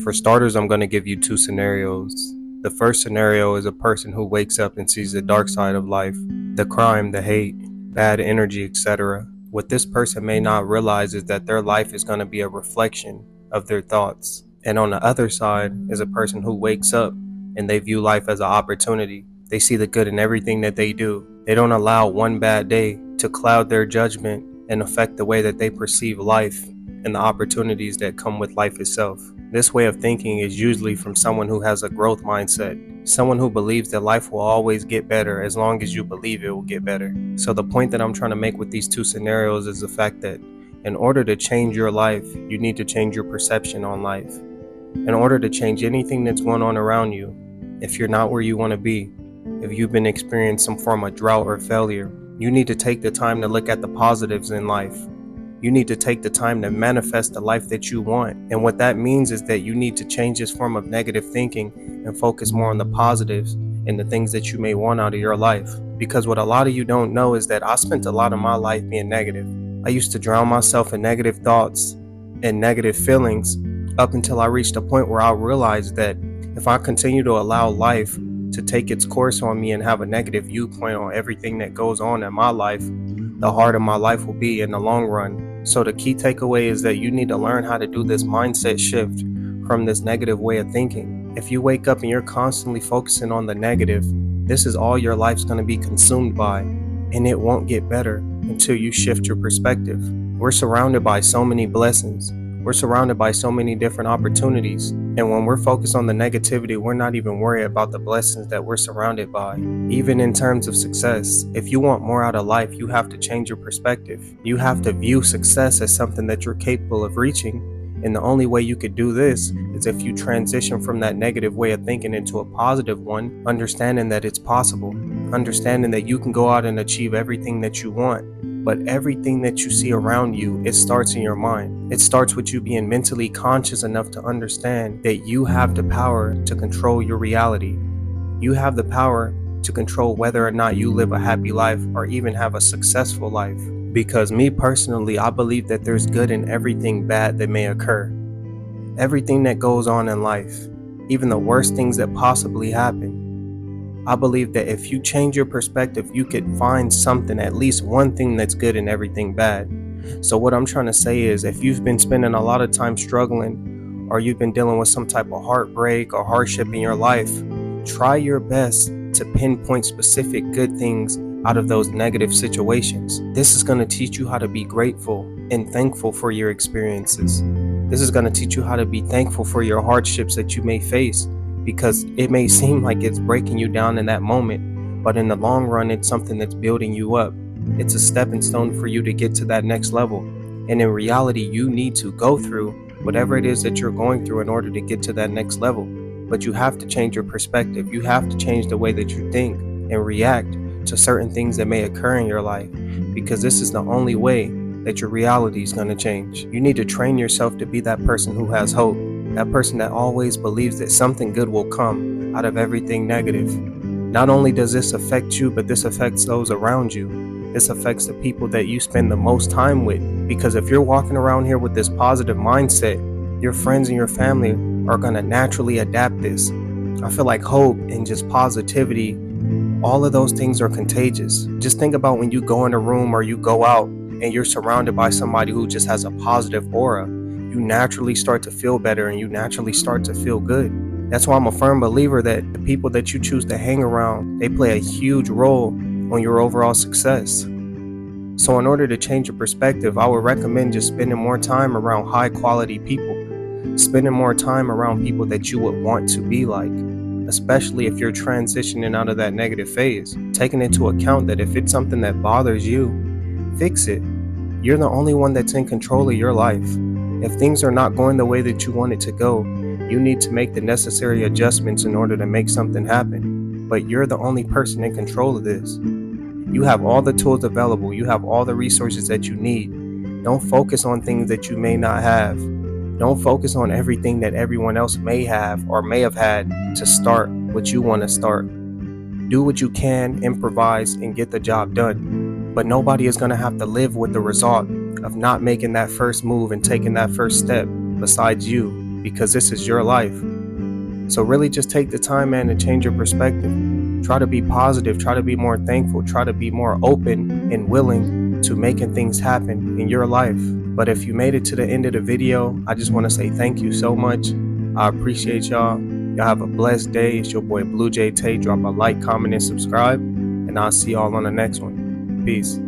For starters, I'm going to give you two scenarios. The first scenario is a person who wakes up and sees the dark side of life, the crime, the hate, bad energy, etc. What this person may not realize is that their life is going to be a reflection of their thoughts. And on the other side is a person who wakes up and they view life as an opportunity. They see the good in everything that they do. They don't allow one bad day to cloud their judgment and affect the way that they perceive life and the opportunities that come with life itself. This way of thinking is usually from someone who has a growth mindset, someone who believes that life will always get better as long as you believe it will get better. So the point that I'm trying to make with these two scenarios is the fact that in order to change your life, you need to change your perception on life. In order to change anything that's going on around you, if you're not where you want to be, if you've been experiencing some form of drought or failure, you need to take the time to look at the positives in life. You need to take the time to manifest the life that you want. And what that means is that you need to change this form of negative thinking and focus more on the positives and the things that you may want out of your life. Because what a lot of you don't know is that I spent a lot of my life being negative. I used to drown myself in negative thoughts and negative feelings up until I reached a point where I realized that if I continue to allow life to take its course on me and have a negative viewpoint on everything that goes on in my life, the harder my life will be in the long run. So the key takeaway is that you need to learn how to do this mindset shift from this negative way of thinking. If you wake up and you're constantly focusing on the negative, this is all your life's going to be consumed by, and it won't get better until you shift your perspective. We're surrounded by so many blessings. We're surrounded by so many different opportunities. And when we're focused on the negativity, we're not even worried about the blessings that we're surrounded by. Even in terms of success, if you want more out of life, you have to change your perspective. You have to view success as something that you're capable of reaching. And the only way you could do this is if you transition from that negative way of thinking into a positive one, understanding that it's possible, understanding that you can go out and achieve everything that you want. But everything that you see around you, it starts in your mind. It starts with you being mentally conscious enough to understand that you have the power to control your reality. You have the power to control whether or not you live a happy life or even have a successful life. Because me personally, I believe that there's good in everything bad that may occur. Everything that goes on in life, even the worst things that possibly happen. I believe that if you change your perspective, you could find something, at least one thing that's good in everything bad. So what I'm trying to say is, if you've been spending a lot of time struggling, or you've been dealing with some type of heartbreak or hardship in your life, try your best to pinpoint specific good things out of those negative situations. This is going to teach you how to be grateful and thankful for your experiences. This is going to teach you how to be thankful for your hardships that you may face. Because it may seem like it's breaking you down in that moment, but in the long run, it's something that's building you up. It's a stepping stone for you to get to that next level. And in reality, you need to go through whatever it is that you're going through in order to get to that next level. But you have to change your perspective. You have to change the way that you think and react to certain things that may occur in your life, because this is the only way that your reality is going to change. You need to train yourself to be that person who has hope. That person that always believes that something good will come out of everything negative. Not only does this affect you, but this affects those around you. This affects the people that you spend the most time with. Because if you're walking around here with this positive mindset, your friends and your family are going to naturally adapt this. I feel like hope and just positivity, all of those things are contagious. Just think about when you go in a room or you go out and you're surrounded by somebody who just has a positive aura. You naturally start to feel better and you naturally start to feel good. That's why I'm a firm believer that the people that you choose to hang around, they play a huge role on your overall success. So in order to change your perspective, I would recommend just spending more time around high quality people, spending more time around people that you would want to be like, especially if you're transitioning out of that negative phase, taking into account that if it's something that bothers you, fix it. You're the only one that's in control of your life. If things are not going the way that you want it to go, you need to make the necessary adjustments in order to make something happen. But you're the only person in control of this. You have all the tools available. You have all the resources that you need. Don't focus on things that you may not have. Don't focus on everything that everyone else may have or may have had to start what you want to start. Do what you can, improvise, and get the job done. But nobody is going to have to live with the result of not making that first move and taking that first step besides you. because this is your life. So really just take the time, man, to change your perspective. Try to be positive, try to be more thankful, try to be more open and willing to making things happen in your life. But if you made it to the end of the video, I just want to say thank you so much. I appreciate y'all. Y'all have a blessed day. It's your boy Blue Jay Tay. Drop a like, comment, and subscribe. And I'll see y'all on the next one. Peace.